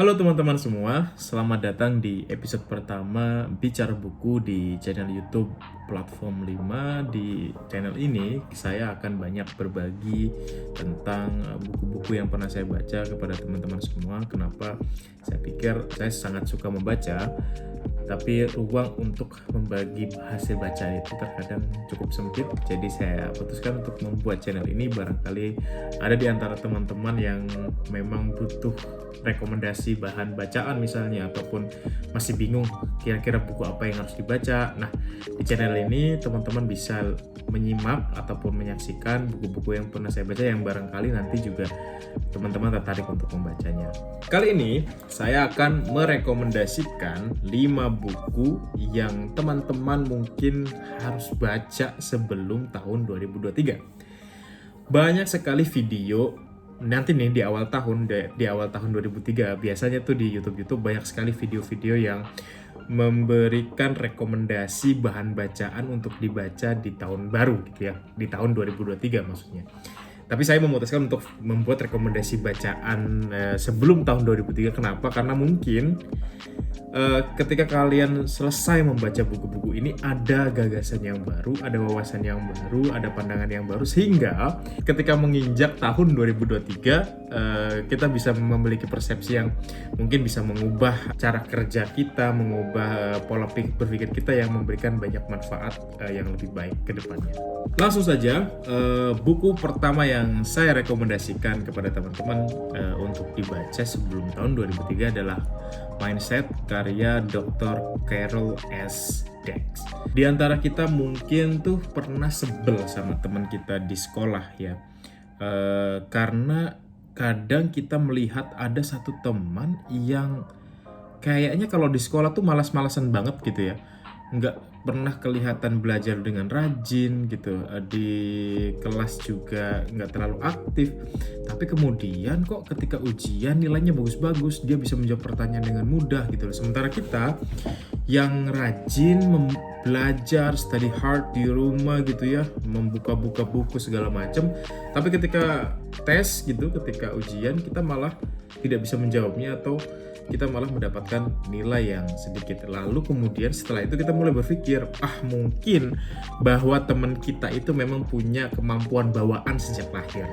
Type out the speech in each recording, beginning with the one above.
Halo teman-teman semua, selamat datang di episode pertama Bicara Buku di channel YouTube Platform 5. Di channel ini saya akan banyak berbagi tentang buku-buku yang pernah saya baca kepada teman-teman semua. Kenapa? Saya pikir saya sangat suka membaca, tapi ruang untuk membagi hasil baca itu terkadang cukup sempit. Jadi saya putuskan untuk membuat channel ini. Barangkali ada di antara teman-teman yang memang butuh rekomendasi bahan bacaan misalnya, ataupun masih bingung kira-kira buku apa yang harus dibaca. Nah, di channel ini teman-teman bisa menyimak ataupun menyaksikan buku-buku yang pernah saya baca yang barangkali nanti juga teman-teman tertarik untuk membacanya. Kali ini saya akan merekomendasikan 5 buku yang teman-teman mungkin harus baca sebelum tahun 2023. Banyak sekali video nanti nih di awal tahun 2003 biasanya tuh di YouTube banyak sekali video-video yang memberikan rekomendasi bahan bacaan untuk dibaca di tahun baru gitu ya, di tahun 2023 maksudnya. Tapi saya memutuskan untuk membuat rekomendasi bacaan sebelum tahun 2003. Kenapa? Karena mungkin ketika kalian selesai membaca buku-buku ini, ada gagasan yang baru, ada wawasan yang baru, ada pandangan yang baru, sehingga ketika menginjak tahun 2023 kita bisa memiliki persepsi yang mungkin bisa mengubah cara kerja kita, mengubah pola berpikir kita, yang memberikan banyak manfaat yang lebih baik ke depannya. Langsung saja, buku pertama yang saya rekomendasikan kepada teman-teman untuk dibaca sebelum tahun 2003 adalah Mindset karya Dr. Carol S. Dweck. Di antara kita mungkin tuh pernah sebel sama teman kita di sekolah ya, karena kadang kita melihat ada satu teman yang kayaknya kalau di sekolah tuh malas-malasan banget gitu ya, nggak pernah kelihatan belajar dengan rajin gitu, di kelas juga nggak terlalu aktif, tapi kemudian kok ketika ujian nilainya bagus-bagus, dia bisa menjawab pertanyaan dengan mudah gitu. Sementara kita yang rajin belajar, study hard di rumah gitu ya, membuka-buka buku segala macam, tapi ketika tes gitu, ketika ujian kita malah tidak bisa menjawabnya, atau kita malah mendapatkan nilai yang sedikit. Lalu kemudian setelah itu kita mulai berpikir, mungkin bahwa teman kita itu memang punya kemampuan bawaan sejak lahir,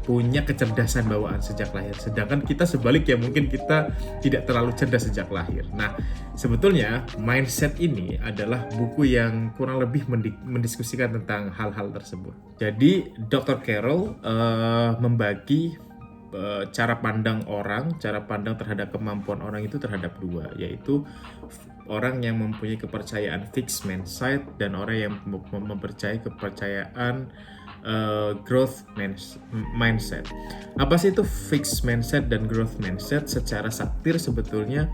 punya kecerdasan bawaan sejak lahir, sedangkan kita sebaliknya, mungkin kita tidak terlalu cerdas sejak lahir. Nah, sebetulnya Mindset ini adalah buku yang kurang lebih mendiskusikan tentang hal-hal tersebut. Jadi Dr. Carol membagi cara pandang terhadap kemampuan orang itu terhadap dua, yaitu orang yang mempunyai kepercayaan fixed mindset dan orang yang mempercayai kepercayaan growth mindset. Apa sih itu fixed mindset dan growth mindset? Secara satir sebetulnya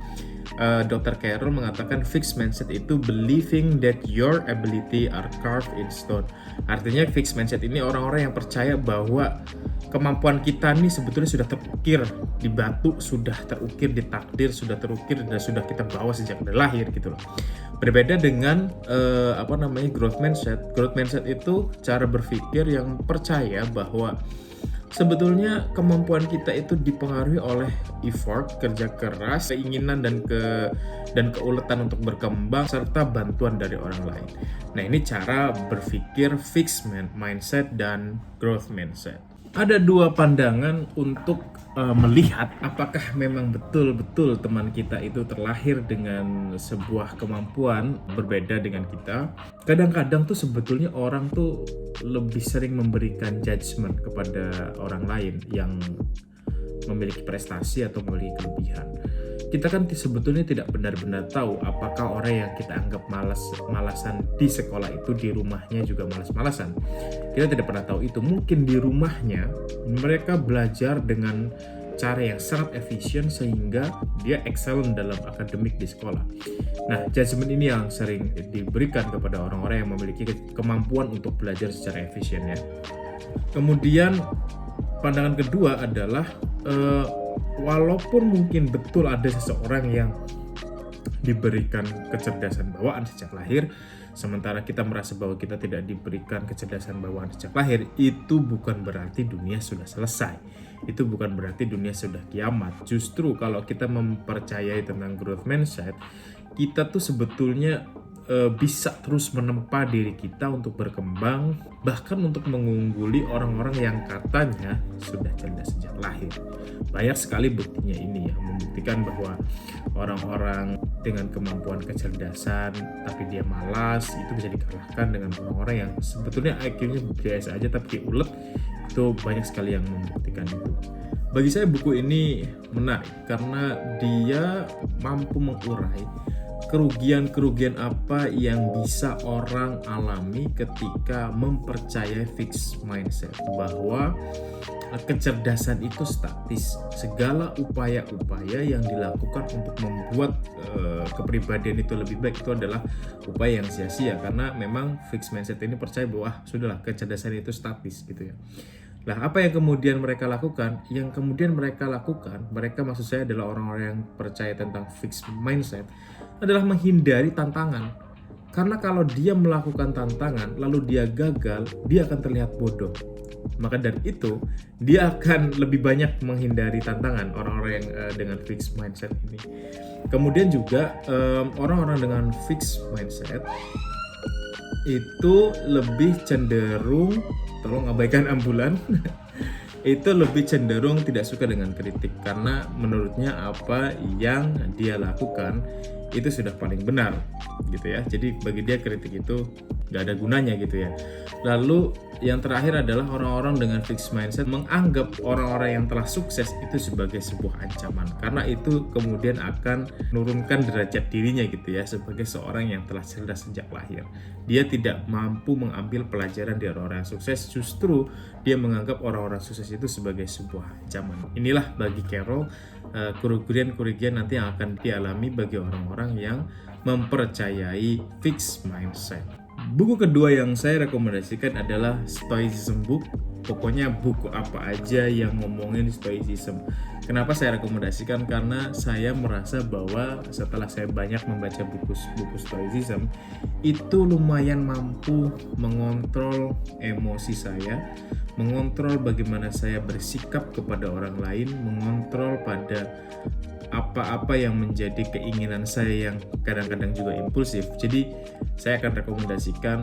Dr. Carol mengatakan fixed mindset itu believing that your ability are carved in stone. Artinya fixed mindset ini orang-orang yang percaya bahwa kemampuan kita nih sebetulnya sudah terukir di batu, sudah terukir di takdir, sudah terukir dan sudah kita bawa sejak dari lahir gitu loh. Berbeda dengan growth mindset. Growth mindset itu cara berpikir yang percaya bahwa sebetulnya kemampuan kita itu dipengaruhi oleh effort, kerja keras, keinginan dan keuletan untuk berkembang, serta bantuan dari orang lain. Nah, ini cara berpikir fixed mindset dan growth mindset. Ada dua pandangan untuk melihat apakah memang betul-betul teman kita itu terlahir dengan sebuah kemampuan berbeda dengan kita. Kadang-kadang tuh sebetulnya orang tuh lebih sering memberikan judgement kepada orang lain yang memiliki prestasi atau memiliki kelebihan. Kita kan sebetulnya tidak benar-benar tahu apakah orang yang kita anggap malasan di sekolah itu di rumahnya juga malas-malasan. Kita tidak pernah tahu itu. Mungkin di rumahnya mereka belajar dengan cara yang sangat efisien sehingga dia excellent dalam akademik di sekolah. Nah, judgement ini yang sering diberikan kepada orang-orang yang memiliki kemampuan untuk belajar secara efisien ya. Kemudian pandangan kedua adalah walaupun mungkin betul ada seseorang yang diberikan kecerdasan bawaan sejak lahir, sementara kita merasa bahwa kita tidak diberikan kecerdasan bawaan sejak lahir, itu bukan berarti dunia sudah selesai. Itu bukan berarti dunia sudah kiamat. Justru kalau kita mempercayai tentang growth mindset, kita tuh sebetulnya bisa terus menempa diri kita untuk berkembang, bahkan untuk mengungguli orang-orang yang katanya sudah cerdas sejak lahir. Banyak sekali buktinya ini ya, membuktikan bahwa orang-orang dengan kemampuan kecerdasan tapi dia malas itu bisa dikalahkan dengan orang-orang yang sebetulnya IQ-nya biasa aja tapi ulet. Itu banyak sekali yang membuktikan itu. Bagi saya buku ini menarik karena dia mampu mengurai kerugian-kerugian apa yang bisa orang alami ketika mempercayai fixed mindset, bahwa kecerdasan itu statis. Segala upaya-upaya yang dilakukan untuk membuat kepribadian itu lebih baik itu adalah upaya yang sia-sia, karena memang fixed mindset ini percaya bahwa sudahlah, kecerdasan itu statis gitu ya. Nah, apa yang kemudian mereka lakukan? Yang kemudian mereka lakukan, mereka maksud saya adalah orang-orang yang percaya tentang fixed mindset, adalah menghindari tantangan. Karena kalau dia melakukan tantangan, lalu dia gagal, dia akan terlihat bodoh. Maka dari itu, dia akan lebih banyak menghindari tantangan, orang-orang yang dengan fixed mindset ini. Kemudian juga, orang-orang dengan fixed mindset itu lebih cenderung, tolong abaikan ambulan, itu lebih cenderung tidak suka dengan kritik, karena menurutnya apa yang dia lakukan itu sudah paling benar gitu ya. Jadi bagi dia kritik itu nggak ada gunanya gitu ya. Lalu yang terakhir adalah orang-orang dengan fixed mindset menganggap orang-orang yang telah sukses itu sebagai sebuah ancaman, karena itu kemudian akan menurunkan derajat dirinya gitu ya, sebagai seorang yang telah cerdas sejak lahir. Dia tidak mampu mengambil pelajaran dari orang-orang yang sukses, justru dia menganggap orang-orang sukses itu sebagai sebuah ancaman. Inilah bagi Carroll kerugian-kerugian nanti yang akan dialami bagi orang-orang yang mempercayai fixed mindset. Buku kedua yang saya rekomendasikan adalah Stoicism Book. Pokoknya buku apa aja yang ngomongin Stoicism. Kenapa saya rekomendasikan? Karena saya merasa bahwa setelah saya banyak membaca buku Stoicism, itu lumayan mampu mengontrol emosi saya, mengontrol bagaimana saya bersikap kepada orang lain, mengontrol pada apa-apa yang menjadi keinginan saya yang kadang-kadang juga impulsif. Jadi saya akan rekomendasikan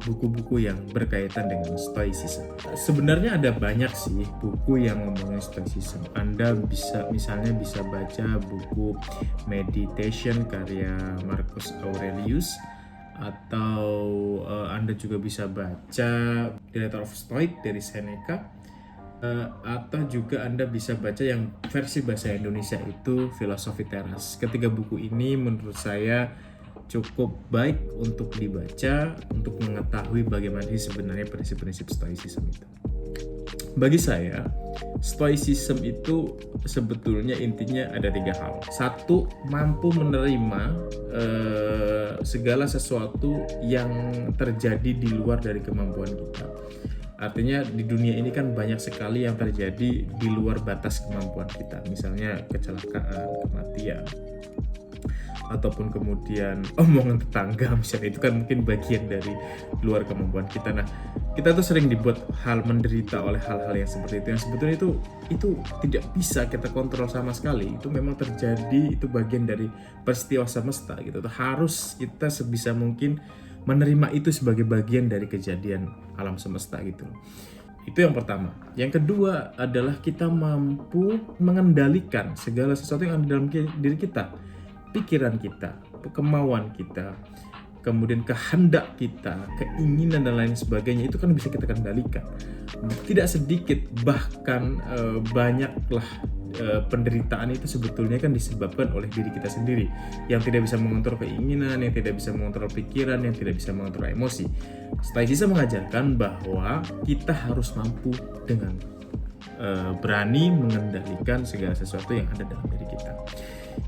buku-buku yang berkaitan dengan Stoicism. Sebenarnya ada banyak sih buku yang ngomongin Stoicism. Anda misalnya bisa baca buku Meditation karya Marcus Aurelius, atau Anda juga bisa baca The Letter of Stoic dari Seneca, atau juga Anda bisa baca yang versi bahasa Indonesia itu Filosofi Teras. Ketiga buku ini menurut saya cukup baik untuk dibaca untuk mengetahui bagaimana sebenarnya prinsip-prinsip Stoicism itu. Bagi saya, Stoicism itu sebetulnya intinya ada 3 hal. 1, mampu menerima segala sesuatu yang terjadi di luar dari kemampuan kita. Artinya di dunia ini kan banyak sekali yang terjadi di luar batas kemampuan kita. Misalnya kecelakaan, kematian, ataupun kemudian omongan tetangga misalnya, itu kan mungkin bagian dari luar kemampuan kita. Nah, kita tuh sering dibuat menderita oleh hal-hal yang seperti itu, yang sebetulnya itu tidak bisa kita kontrol sama sekali. Itu memang terjadi, itu bagian dari peristiwa semesta gitu. Harus kita sebisa mungkin menerima itu sebagai bagian dari kejadian alam semesta gitu. Itu yang pertama. Yang kedua adalah kita mampu mengendalikan segala sesuatu yang ada dalam diri kita. Pikiran kita, kemauan kita, kemudian kehendak kita, keinginan dan lain sebagainya, itu kan bisa kita kendalikan. Tidak sedikit, bahkan banyaklah penderitaan itu sebetulnya kan disebabkan oleh diri kita sendiri, yang tidak bisa mengontrol keinginan, yang tidak bisa mengontrol pikiran, yang tidak bisa mengontrol emosi. Stoicism mengajarkan bahwa kita harus mampu dengan berani mengendalikan segala sesuatu yang ada dalam diri kita.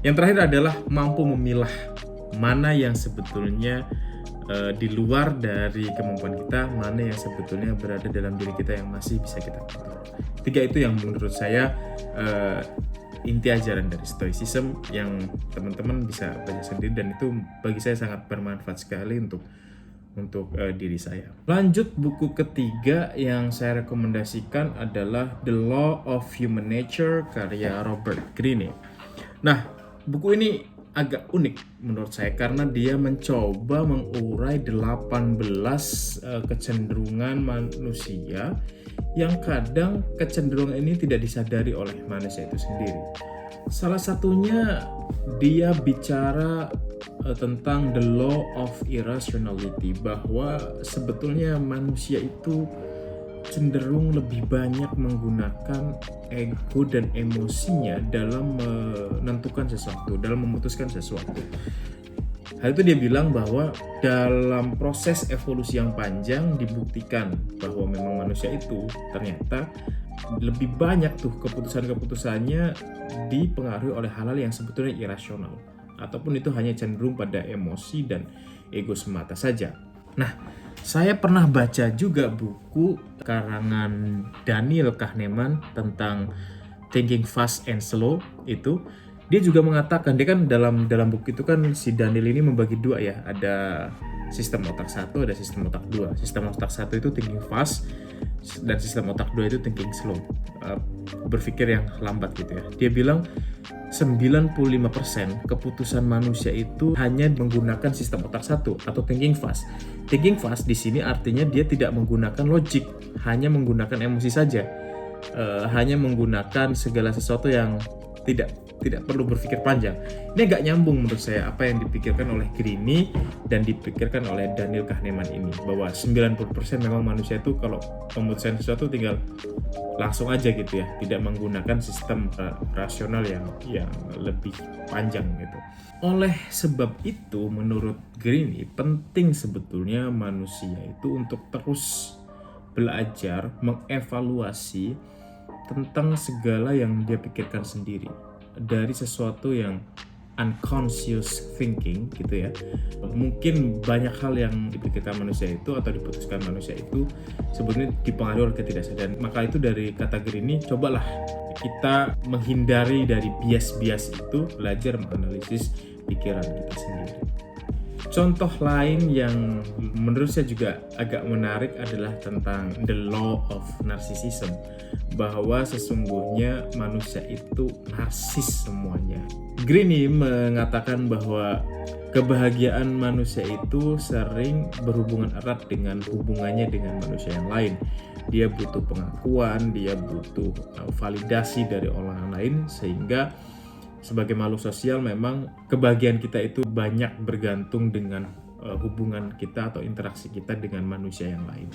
Yang terakhir adalah mampu memilah mana yang sebetulnya di luar dari kemampuan kita, mana yang sebetulnya berada dalam diri kita yang masih bisa kita kontrol. 3 itu yang menurut saya inti ajaran dari Stoicism yang teman-teman bisa baca sendiri, dan itu bagi saya sangat bermanfaat sekali untuk untuk diri saya. Lanjut, buku ketiga yang saya rekomendasikan adalah The Law of Human Nature karya Robert Greene. Nah, buku ini agak unik menurut saya karena dia mencoba mengurai 18 kecenderungan manusia yang kadang kecenderungan ini tidak disadari oleh manusia itu sendiri. Salah satunya dia bicara tentang the law of irrationality, bahwa sebetulnya manusia itu cenderung lebih banyak menggunakan ego dan emosinya dalam menentukan sesuatu, dalam memutuskan sesuatu. Hal itu dia bilang bahwa dalam proses evolusi yang panjang dibuktikan bahwa memang manusia itu ternyata lebih banyak tuh keputusan-keputusannya dipengaruhi oleh hal-hal yang sebetulnya irasional, ataupun itu hanya cenderung pada emosi dan ego semata saja. Nah, saya pernah baca juga buku karangan Daniel Kahneman tentang Thinking Fast and Slow itu. Dia juga mengatakan, dia kan dalam buku itu kan si Daniel ini membagi dua ya, ada sistem otak satu, ada sistem otak dua. Sistem otak satu itu thinking fast, dan sistem otak dua itu thinking slow, berpikir yang lambat gitu ya. Dia bilang 95% keputusan manusia itu hanya menggunakan sistem otak satu atau thinking fast. Thinking fast di sini artinya dia tidak menggunakan logik, hanya menggunakan emosi saja, hanya menggunakan segala sesuatu yang tidak perlu berpikir panjang. Ini agak nyambung menurut saya apa yang dipikirkan oleh Greene dan dipikirkan oleh Daniel Kahneman ini, bahwa 90% memang manusia itu kalau memutuskan sesuatu tinggal langsung aja gitu ya, tidak menggunakan sistem rasional yang lebih panjang gitu. Oleh sebab itu menurut Greene penting sebetulnya manusia itu untuk terus belajar mengevaluasi tentang segala yang dia pikirkan sendiri, dari sesuatu yang unconscious thinking gitu ya. Mungkin banyak hal yang dipikirkan manusia itu atau diputuskan manusia itu sebetulnya dipengaruhi oleh ketidaksadaan. Maka itu dari kata Greene, cobalah kita menghindari dari bias-bias itu, belajar menganalisis pikiran kita sendiri. Contoh lain yang menurut saya juga agak menarik adalah tentang the law of narcissism, bahwa sesungguhnya manusia itu narsis semuanya. Greene mengatakan bahwa kebahagiaan manusia itu sering berhubungan erat dengan hubungannya dengan manusia yang lain. Dia butuh pengakuan, dia butuh validasi dari orang lain, sehingga sebagai makhluk sosial memang kebahagiaan kita itu banyak bergantung dengan hubungan kita atau interaksi kita dengan manusia yang lain.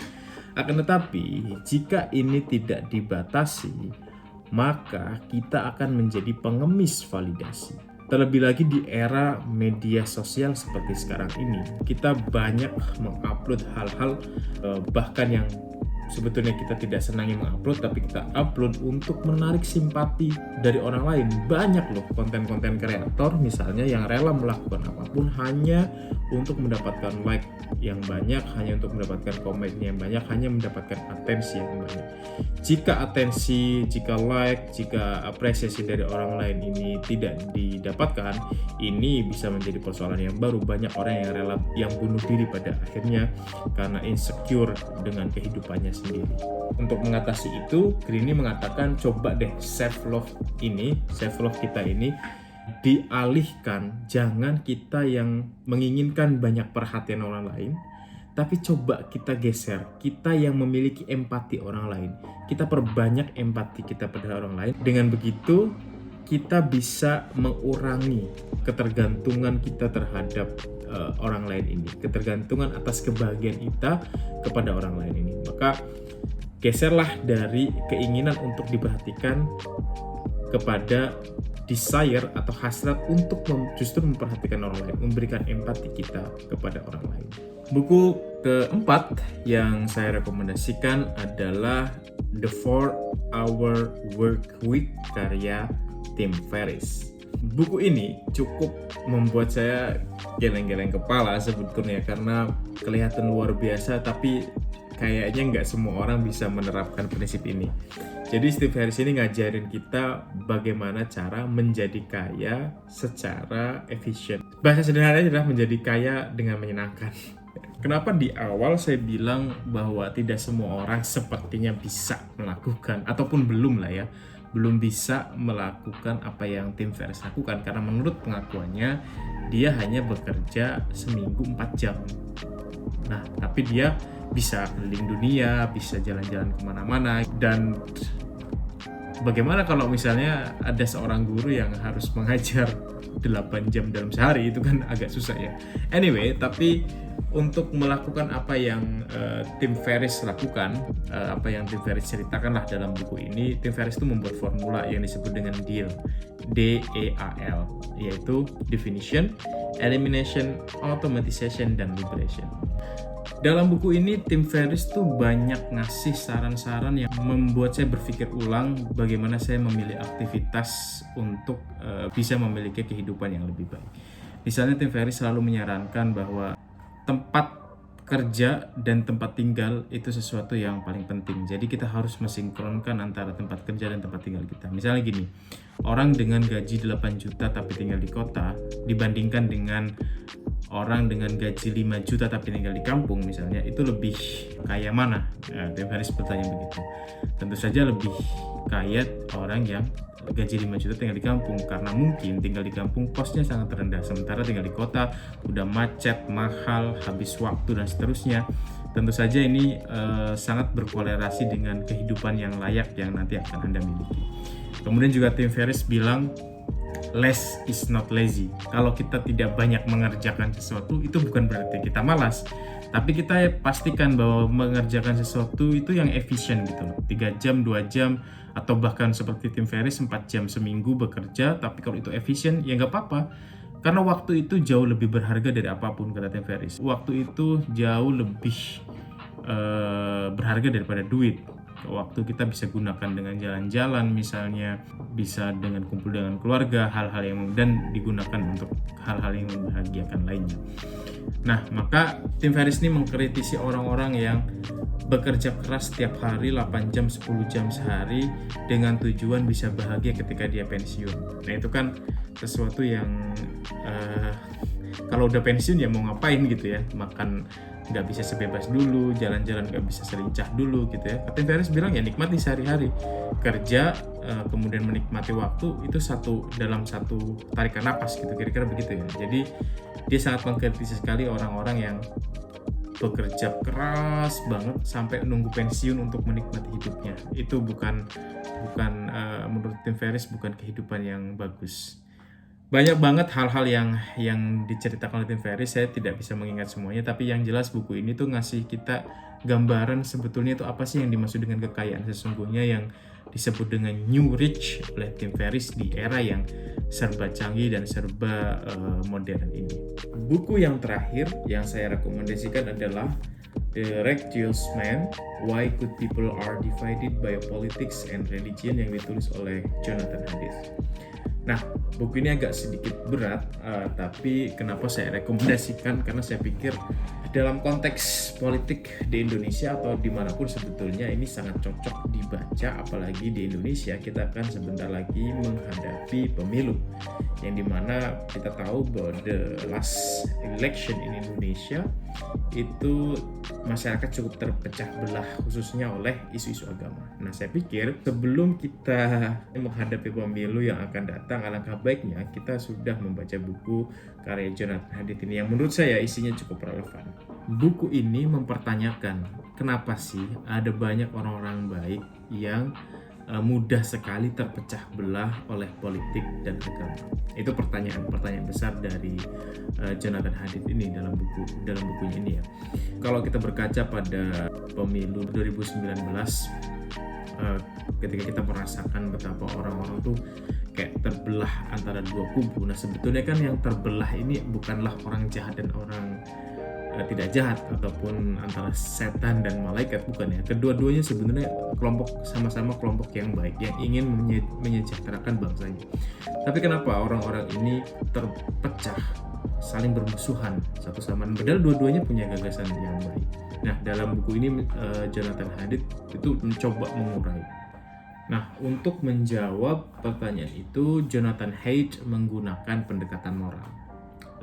Akan tetapi jika ini tidak dibatasi, maka kita akan menjadi pengemis validasi. Terlebih lagi di era media sosial seperti sekarang ini, kita banyak mengupload hal-hal bahkan yang sebetulnya kita tidak senangi mengupload, tapi kita upload untuk menarik simpati dari orang lain. Banyak loh konten-konten kreator misalnya yang rela melakukan apapun hanya untuk mendapatkan like yang banyak, hanya untuk mendapatkan komen yang banyak, hanya mendapatkan atensi yang banyak. Jika atensi, jika like, jika apresiasi dari orang lain ini tidak didapatkan, ini bisa menjadi persoalan yang baru. Banyak orang yang rela yang bunuh diri pada akhirnya karena insecure dengan kehidupannya sendiri. Untuk mengatasi itu, Greene mengatakan coba deh self love kita ini dialihkan. Jangan kita yang menginginkan banyak perhatian orang lain, tapi coba kita geser, kita yang memiliki empati orang lain. Kita perbanyak empati kita pada orang lain. Dengan begitu kita bisa mengurangi ketergantungan kita terhadap orang lain ini, ketergantungan atas kebahagiaan kita kepada orang lain ini. Maka geserlah dari keinginan untuk diperhatikan kepada desire atau hasrat untuk justru memperhatikan orang lain, memberikan empati kita kepada orang lain. Buku keempat yang saya rekomendasikan adalah The 4-Hour Work Week karya Tim Ferriss. Buku ini cukup membuat saya geleng-geleng kepala sebetulnya karena kelihatan luar biasa, tapi kayaknya nggak semua orang bisa menerapkan prinsip ini. Jadi Steve Harris ini ngajarin kita bagaimana cara menjadi kaya secara efisien. Bahasa sederhananya adalah menjadi kaya dengan menyenangkan. Kenapa di awal saya bilang bahwa tidak semua orang sepertinya bisa melakukan, ataupun belum lah ya, belum bisa melakukan apa yang Tim Ferriss lakukan, karena menurut pengakuannya dia hanya bekerja seminggu 4 jam. Nah, tapi dia bisa keliling dunia, bisa jalan-jalan kemana-mana. Dan bagaimana kalau misalnya ada seorang guru yang harus mengajar 8 jam dalam sehari, itu kan agak susah ya. Anyway, tapi untuk melakukan apa yang Tim Ferriss lakukan, apa yang Tim Ferriss ceritakanlah dalam buku ini, Tim Ferriss itu membuat formula yang disebut dengan DEAL, DEAL, yaitu Definition, Elimination, Automatization, dan Liberation. Dalam buku ini, Tim Ferriss tuh banyak ngasih saran-saran yang membuat saya berpikir ulang bagaimana saya memilih aktivitas untuk bisa memiliki kehidupan yang lebih baik. Misalnya Tim Ferriss selalu menyarankan bahwa tempat kerja dan tempat tinggal itu sesuatu yang paling penting. Jadi kita harus mensinkronkan antara tempat kerja dan tempat tinggal kita. Misalnya gini, orang dengan gaji 8 juta tapi tinggal di kota dibandingkan dengan orang dengan gaji 5 juta tapi tinggal di kampung misalnya, itu lebih kaya mana? Tim Ferriss bertanya begitu. Tentu saja lebih kaya orang yang gaji 5 juta tinggal di kampung, karena mungkin tinggal di kampung kosnya sangat rendah, sementara tinggal di kota udah macet, mahal, habis waktu, dan seterusnya. Tentu saja ini sangat berkorelasi dengan kehidupan yang layak yang nanti akan Anda miliki. Kemudian juga Tim Ferriss bilang, less is not lazy. Kalau kita tidak banyak mengerjakan sesuatu, itu bukan berarti kita malas, tapi kita pastikan bahwa mengerjakan sesuatu itu yang efisien gitu loh. 3 jam, 2 jam, atau bahkan seperti Tim Ferriss 4 jam seminggu bekerja, tapi kalau itu efisien ya nggak apa-apa. Karena waktu itu jauh lebih berharga dari apapun, kata Tim Ferriss. Waktu itu jauh lebih berharga daripada duit. Waktu kita bisa gunakan dengan jalan-jalan misalnya, bisa dengan kumpul dengan keluarga, hal-hal yang dan digunakan untuk hal-hal yang membahagiakan lainnya. Nah, maka Tim Ferriss ini mengkritisi orang-orang yang bekerja keras setiap hari 8 jam, 10 jam sehari dengan tujuan bisa bahagia ketika dia pensiun. Nah, itu kan sesuatu yang kalau udah pensiun ya mau ngapain gitu ya, makan nggak bisa sebebas dulu, jalan-jalan nggak bisa selincah dulu gitu ya. Tim Ferriss bilang ya nikmati sehari-hari, kerja kemudian menikmati waktu, itu dalam satu tarikan napas gitu, kira-kira begitu ya. Jadi dia sangat mengkritisi sekali orang-orang yang bekerja keras banget sampai nunggu pensiun untuk menikmati hidupnya. Itu bukan menurut Tim Ferriss bukan kehidupan yang bagus. Banyak banget hal-hal yang diceritakan oleh Tim Ferriss, saya tidak bisa mengingat semuanya, tapi yang jelas buku ini tuh ngasih kita gambaran sebetulnya itu apa sih yang dimaksud dengan kekayaan sesungguhnya yang disebut dengan New Rich oleh Tim Ferriss di era yang serba canggih dan serba modern ini. Buku yang terakhir yang saya rekomendasikan adalah The Righteous Man, Why Good People Are Divided by Politics and Religion, yang ditulis oleh Jonathan Haidt. Nah, buku ini agak sedikit berat, tapi kenapa saya rekomendasikan? Karena saya pikir dalam konteks politik di Indonesia atau dimanapun sebetulnya ini sangat cocok dibaca, apalagi di Indonesia kita akan sebentar lagi menghadapi pemilu, yang dimana kita tahu bahwa the last election in Indonesia itu masyarakat cukup terpecah belah khususnya oleh isu-isu agama. Nah, saya pikir sebelum kita menghadapi pemilu yang akan datang, alangkah baiknya kita sudah membaca buku karya Jonathan Haidt ini yang menurut saya isinya cukup relevan. Buku ini mempertanyakan kenapa sih ada banyak orang-orang baik yang mudah sekali terpecah belah oleh politik dan agama. Itu pertanyaan besar dari Jonathan Haidt ini dalam bukunya ini ya. Kalau kita berkaca pada pemilu 2019, ketika kita merasakan betapa orang-orang tuh kayak terbelah antara dua kubu. Nah, sebetulnya kan yang terbelah ini bukanlah orang jahat dan orang tidak jahat, ataupun antara setan dan malaikat, bukan ya. Kedua-duanya sebenarnya sama-sama kelompok yang baik yang ingin menyejahterakan bangsanya. Tapi kenapa orang-orang ini terpecah saling bermusuhan satu sama lain, padahal dua-duanya punya gagasan yang baik. Nah, dalam buku ini Jonathan Haidt itu mencoba mengurai. Nah, untuk menjawab pertanyaan itu, Jonathan Haidt menggunakan pendekatan moral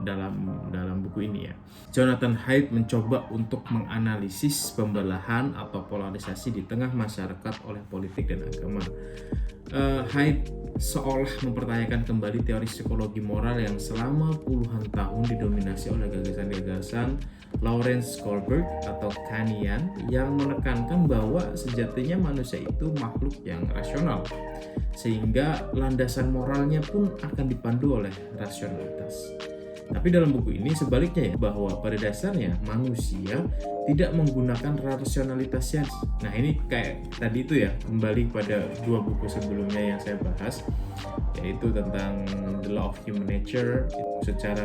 dalam buku ini ya. Jonathan Haidt mencoba untuk menganalisis pembelahan atau polarisasi di tengah masyarakat oleh politik dan agama. Haidt seolah mempertanyakan kembali teori psikologi moral yang selama puluhan tahun didominasi oleh gagasan-gagasan Lawrence Kohlberg atau Kantian yang menekankan bahwa sejatinya manusia itu makhluk yang rasional, sehingga landasan moralnya pun akan dipandu oleh rasionalitas. Tapi dalam buku ini sebaliknya ya, bahwa pada dasarnya manusia tidak menggunakan rasionalitasnya. Nah, ini kayak tadi itu ya, kembali pada dua buku sebelumnya yang saya bahas, yaitu tentang The Law of Human Nature. Secara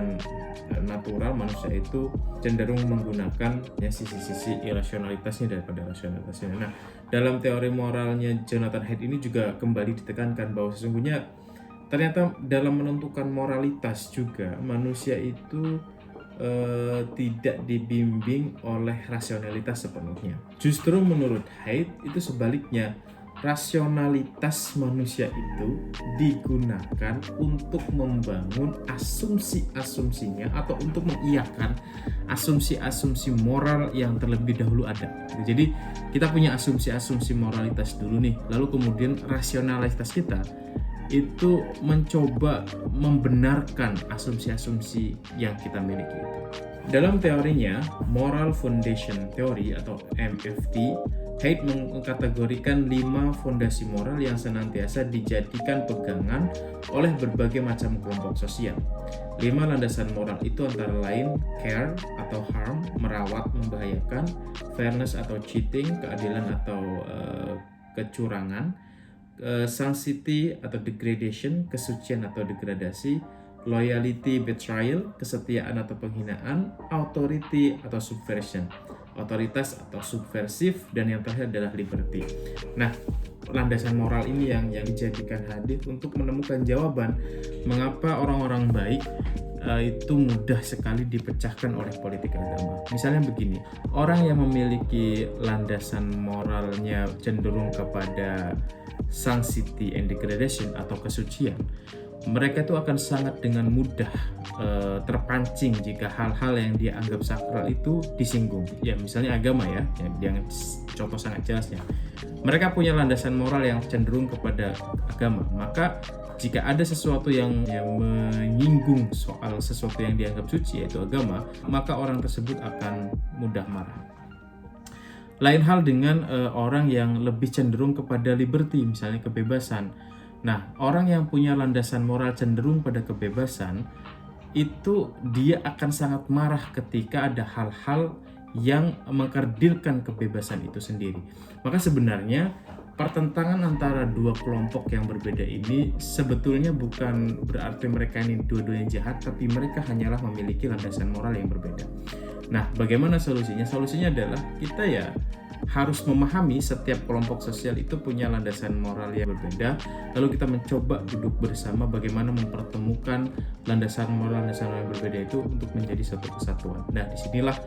natural manusia itu cenderung menggunakan sisi-sisi irasionalitasnya daripada rasionalitasnya. Nah, dalam teori moralnya Jonathan Haidt ini juga kembali ditekankan bahwa sesungguhnya ternyata dalam menentukan moralitas juga manusia itu tidak dibimbing oleh rasionalitas sepenuhnya. Justru menurut Haidt itu sebaliknya, rasionalitas manusia itu digunakan untuk membangun asumsi-asumsinya atau untuk mengiyakan asumsi-asumsi moral yang terlebih dahulu ada. Jadi kita punya asumsi-asumsi moralitas dulu nih, lalu kemudian rasionalitas kita itu mencoba membenarkan asumsi-asumsi yang kita miliki itu. Dalam teorinya, Moral Foundation Theory atau MFT, Haidt mengkategorikan 5 fondasi moral yang senantiasa dijadikan pegangan oleh berbagai macam kelompok sosial. 5 landasan moral itu antara lain care atau harm, merawat, membahayakan, fairness atau cheating, keadilan atau kecurangan, sanctity atau degradation, kesucian atau degradasi, loyalty, betrayal, kesetiaan atau penghinaan, authority atau subversion, otoritas atau subversif, dan yang terakhir adalah liberty. Nah, landasan moral ini yang dijadikan Haidt untuk menemukan jawaban mengapa orang-orang baik itu mudah sekali dipecahkan oleh politik agama. Misalnya begini, orang yang memiliki landasan moralnya cenderung kepada sanctity and degradation atau kesucian, mereka itu akan sangat dengan mudah terpancing jika hal-hal yang dia anggap sakral itu disinggung. Ya, misalnya agama ya, yang contoh sangat jelasnya. Mereka punya landasan moral yang cenderung kepada agama, maka jika ada sesuatu yang menyinggung soal sesuatu yang dianggap suci, yaitu agama, maka orang tersebut akan mudah marah. Lain hal dengan orang yang lebih cenderung kepada liberty, misalnya kebebasan. Nah, orang yang punya landasan moral cenderung pada kebebasan, itu dia akan sangat marah ketika ada hal-hal yang mengkerdilkan kebebasan itu sendiri. Maka sebenarnya pertentangan antara dua kelompok yang berbeda ini sebetulnya bukan berarti mereka ini dua-duanya jahat, tapi mereka hanyalah memiliki landasan moral yang berbeda. Nah, bagaimana solusinya? Solusinya adalah kita ya harus memahami setiap kelompok sosial itu punya landasan moral yang berbeda, lalu kita mencoba duduk bersama bagaimana mempertemukan landasan moral yang berbeda itu untuk menjadi satu kesatuan. Nah, disinilah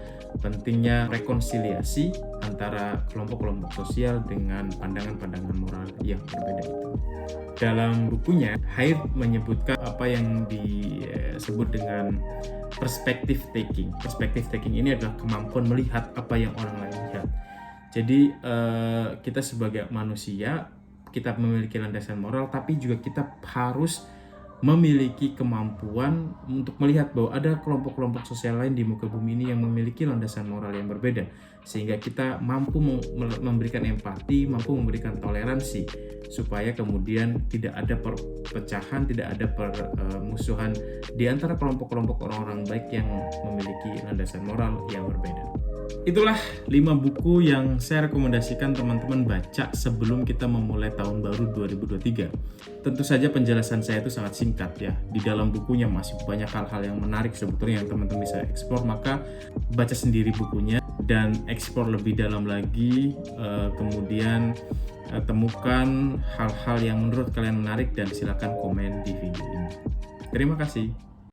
pentingnya rekonsiliasi antara kelompok-kelompok sosial dengan pandangan-pandangan moral yang berbeda itu. Dalam bukunya, Haidt menyebutkan apa yang disebut dengan perspective taking. Perspective taking ini adalah kemampuan melihat apa yang orang lain lihat. Jadi kita sebagai manusia, kita memiliki landasan moral, tapi juga kita harus memiliki kemampuan untuk melihat bahwa ada kelompok-kelompok sosial lain di muka bumi ini yang memiliki landasan moral yang berbeda, sehingga kita mampu memberikan empati, mampu memberikan toleransi, supaya kemudian tidak ada perpecahan, tidak ada permusuhan di antara kelompok-kelompok orang-orang baik yang memiliki landasan moral yang berbeda. Itulah 5 buku yang saya rekomendasikan teman-teman baca sebelum kita memulai tahun baru 2023. Tentu saja penjelasan saya itu sangat singkat ya. Di dalam bukunya masih banyak hal-hal yang menarik sebetulnya yang teman-teman bisa eksplor, maka baca sendiri bukunya dan eksplor lebih dalam lagi, kemudian temukan hal-hal yang menurut kalian menarik dan silakan komen di video ini. Terima kasih.